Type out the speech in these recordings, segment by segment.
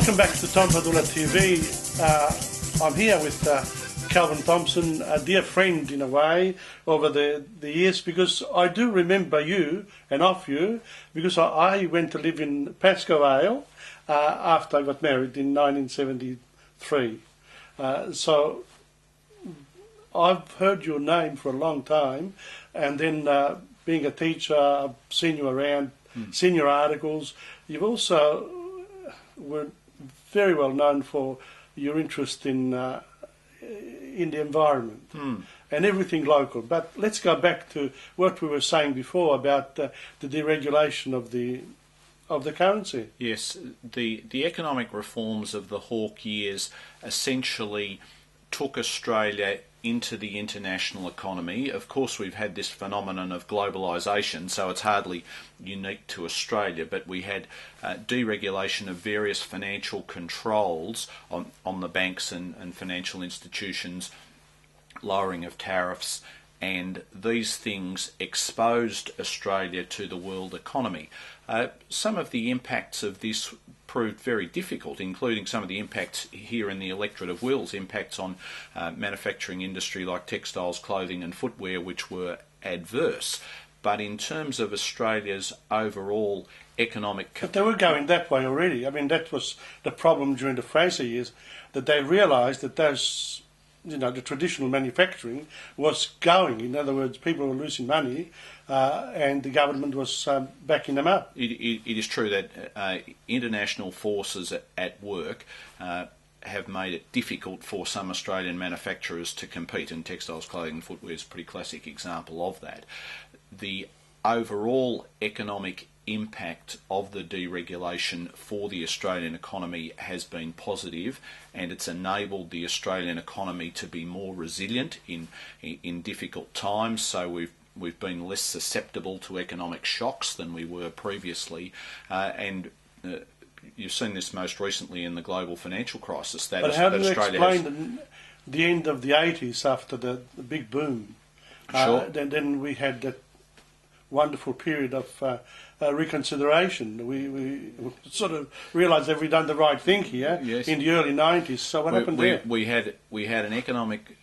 Welcome back to Tom Padula TV. I'm here with Calvin Thompson, a dear friend in a way over the years, because I do remember you and of you, because I went to live in Pascoe Vale after I got married in 1973. So I've heard your name for a long time, and then being a teacher, I've seen you around, seen your articles. You've also were very well known for your interest in the environment and everything local. But let's go back to what we were saying before about the deregulation of the currency. Yes, the economic reforms of the Hawke years essentially took Australia into the international economy. Of course, we've had this phenomenon of globalisation, so it's hardly unique to Australia, but we had deregulation of various financial controls on the banks and financial institutions, lowering of tariffs, and these things exposed Australia to the world economy. Some of the impacts of this proved very difficult, including some of the impacts here in the electorate of Wills, impacts on manufacturing industry like textiles, clothing and footwear, which were adverse. But in terms of Australia's overall economic... But they were going that way already. I mean, that was the problem during the Fraser years, that they realised that those... the traditional manufacturing was going. In other words, people were losing money and the government was backing them up. It is true that international forces at work have made it difficult for some Australian manufacturers to compete, and textiles, clothing and footwear is a pretty classic example of that. The overall economic impact of the deregulation for the Australian economy has been positive, and it's enabled the Australian economy to be more resilient in difficult times. So we've been less susceptible to economic shocks than we were previously, and you've seen this most recently in the global financial crisis. But how do you explain the end of the 80s after the big boom? Sure. Then we had that wonderful period of reconsideration. We sort of realised that we'd done the right thing here in the early 90s. So what happened there? We had an economic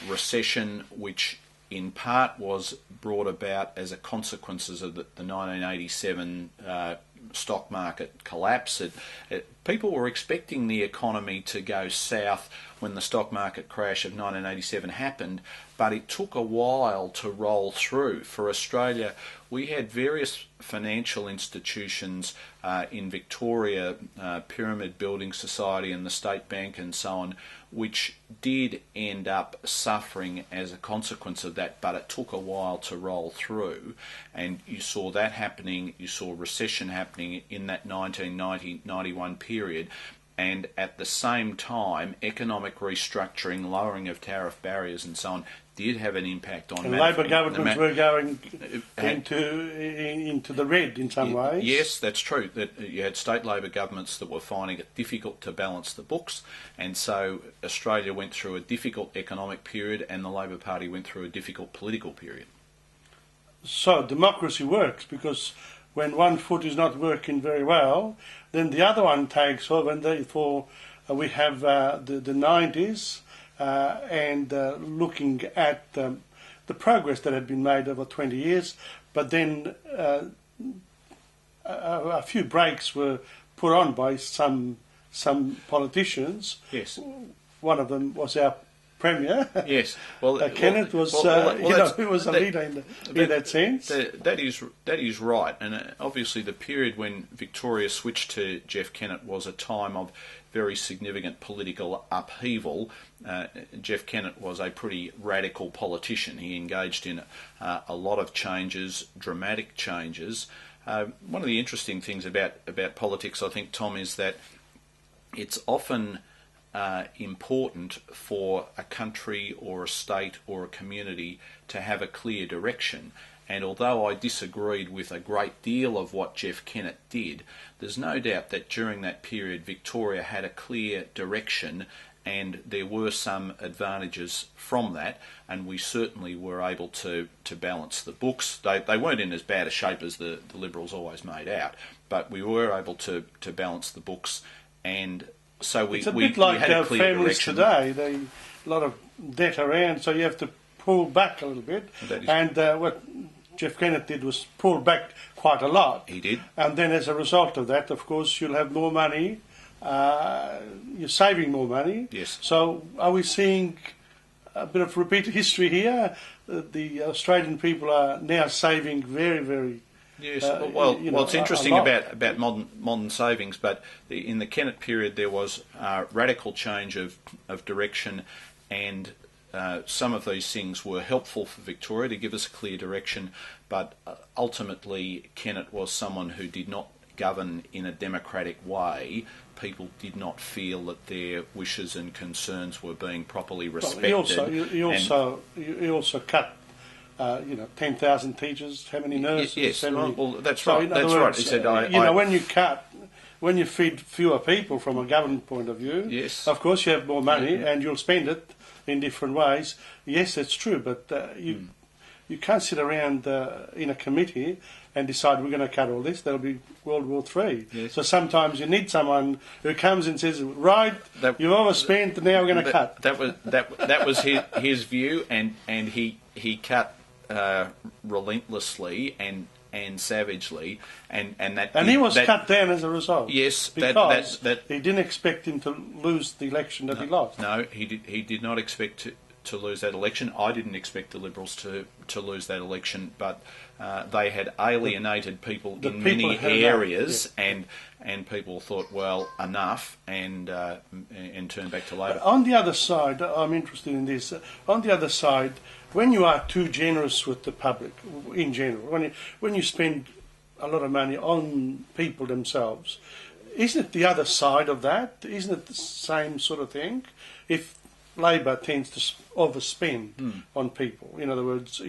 recession which in part was brought about as a consequence of the 1987 stock market collapse. People were expecting the economy to go south when the stock market crash of 1987 happened, but it took a while to roll through. For Australia, we had various financial institutions in Victoria, Pyramid Building Society and the State Bank and so on, which did end up suffering as a consequence of that, but it took a while to roll through. And you saw that happening, you saw recession happening in that 1990-91 period. And at the same time, economic restructuring, lowering of tariff barriers and so on did have an impact on... And Labor governments were going into the red in some ways. Yes, that's true. That you had state Labor governments that were finding it difficult to balance the books, and so Australia went through a difficult economic period and the Labor Party went through a difficult political period. So democracy works, because when one foot is not working very well, then the other one takes over, and therefore we have the 90s and looking at the progress that had been made over 20 years, but then a few breaks were put on by some politicians. Yes. One of them was our Premier. Yes. Well, Kennett was, he was a leader in that sense. That is right, and obviously the period when Victoria switched to Jeff Kennett was a time of very significant political upheaval. Jeff Kennett was a pretty radical politician. He engaged in a lot of changes, dramatic changes. One of the interesting things about politics, I think, Tom, is that it's often important for a country or a state or a community to have a clear direction. And although I disagreed with a great deal of what Jeff Kennett did, there's no doubt that during that period Victoria had a clear direction, and there were some advantages from that, and we certainly were able to balance the books. They weren't in as bad a shape as the Liberals always made out, but we were able to balance the books and so we It's a we, bit like we had a clear families direction. today. They a lot of debt around, so you have to pull back a little bit. That is- And what Jeff Kennett did was pull back quite a lot. He did. And then as a result of that, of course, you'll have more money. You're saving more money. Yes. So are we seeing a bit of repeated history here? The Australian people are now saving very, very. Yes, well, it's interesting about modern savings, but in the Kennett period there was radical change of direction, and some of these things were helpful for Victoria to give us a clear direction, but ultimately Kennett was someone who did not govern in a democratic way. People did not feel that their wishes and concerns were being properly respected. He also cut. 10,000 teachers, how many nurses? Yes, well, that's so right. That's right. He said, when you feed fewer people from a government point of view, yes, of course you have more money and you'll spend it in different ways. Yes, that's true, but you can't sit around in a committee and decide we're going to cut all this. That'll be World War III. Yes. So sometimes you need someone who comes and says, right, you've overspent, now we're going to cut. That was his view, and he cut relentlessly and savagely, and he was cut down as a result. Yes, because he didn't expect him to lose the election that he lost. No, he did not expect to lose that election. I didn't expect the Liberals to lose that election, but they had alienated people in many areas, and people thought, well, enough, and turned back to Labor. On the other side, I'm interested in this. On the other side, when you are too generous with the public in general, when you spend a lot of money on people themselves, isn't it the other side of that? Isn't it the same sort of thing? If Labor tends to overspend on people, in other words,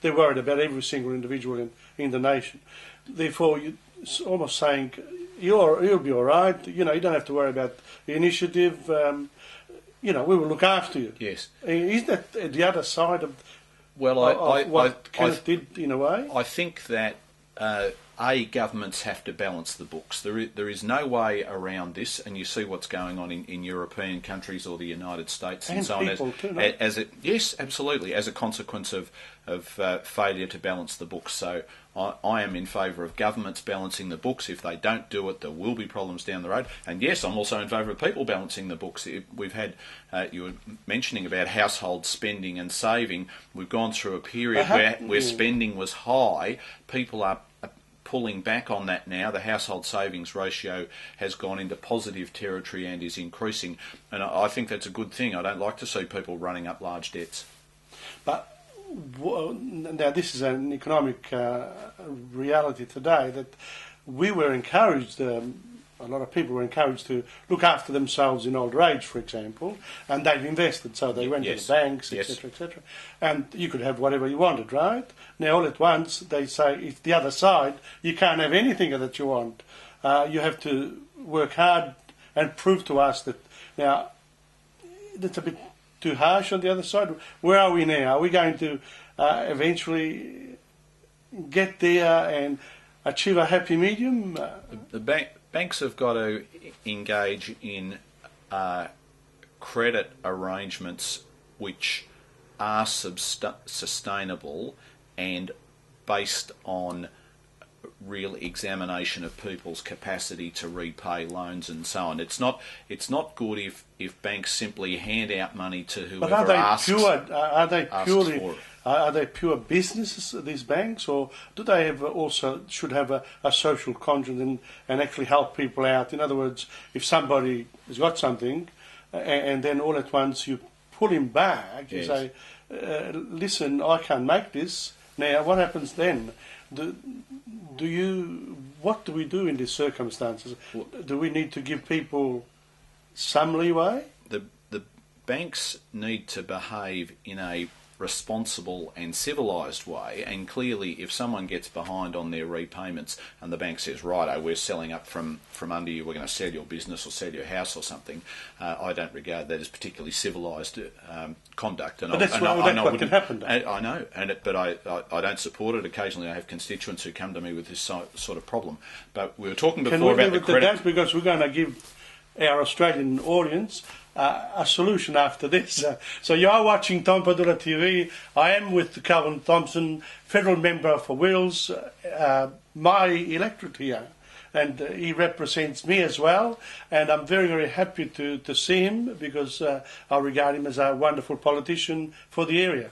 they're worried about every single individual in the nation. Therefore, it's almost saying you'll be all right. You don't have to worry about the initiative. We will look after you. Yes. Isn't that the other side of what Kenneth did in a way? I think that governments have to balance the books. There is no way around this, and you see what's going on in European countries or the United States and so on. Yes, absolutely, as a consequence of failure to balance the books. So I am in favour of governments balancing the books. If they don't do it, there will be problems down the road. And yes, I'm also in favour of people balancing the books. We've had, you were mentioning about household spending and saving. We've gone through a period where spending was high. People are pulling back on that now. The household savings ratio has gone into positive territory and is increasing. And I think that's a good thing. I don't like to see people running up large debts. But now this is an economic reality today that we were encouraged, a lot of people were encouraged to look after themselves in older age, for example, and they've invested, so they went to the banks, etc., etc., and you could have whatever you wanted, right? Now all at once they say, it's the other side, you can't have anything that you want. You have to work hard and prove to us that. Now, that's a bit too harsh on the other side. Where are we now? Are we going to eventually get there and achieve a happy medium? The banks have got to engage in credit arrangements which are sustainable and based on real examination of people's capacity to repay loans and so on. It's not good if banks simply hand out money to whoever asks. But are they pure businesses, these banks, or do they should have a social conscience and actually help people out? In other words, if somebody has got something and then all at once you pull him back, you say, listen, I can't make this. Now, what happens then? What do we do in these circumstances? Do we need to give people some leeway? The banks need to behave in a responsible and civilised way, and clearly if someone gets behind on their repayments and the bank says, righto, we're selling up from under you, we're going to sell your business or sell your house or something, I don't regard that as particularly civilised conduct. But that's what can happen. I know, but I don't support it. Occasionally I have constituents who come to me with this sort of problem. But we were talking before about the credit. Because we're going to give our Australian audience a solution after this. So you are watching Tom Padula TV. I am with Calvin Thompson, federal member for Wales, my electorate here. And he represents me as well, and I'm very, very happy to see him because I regard him as a wonderful politician for the area.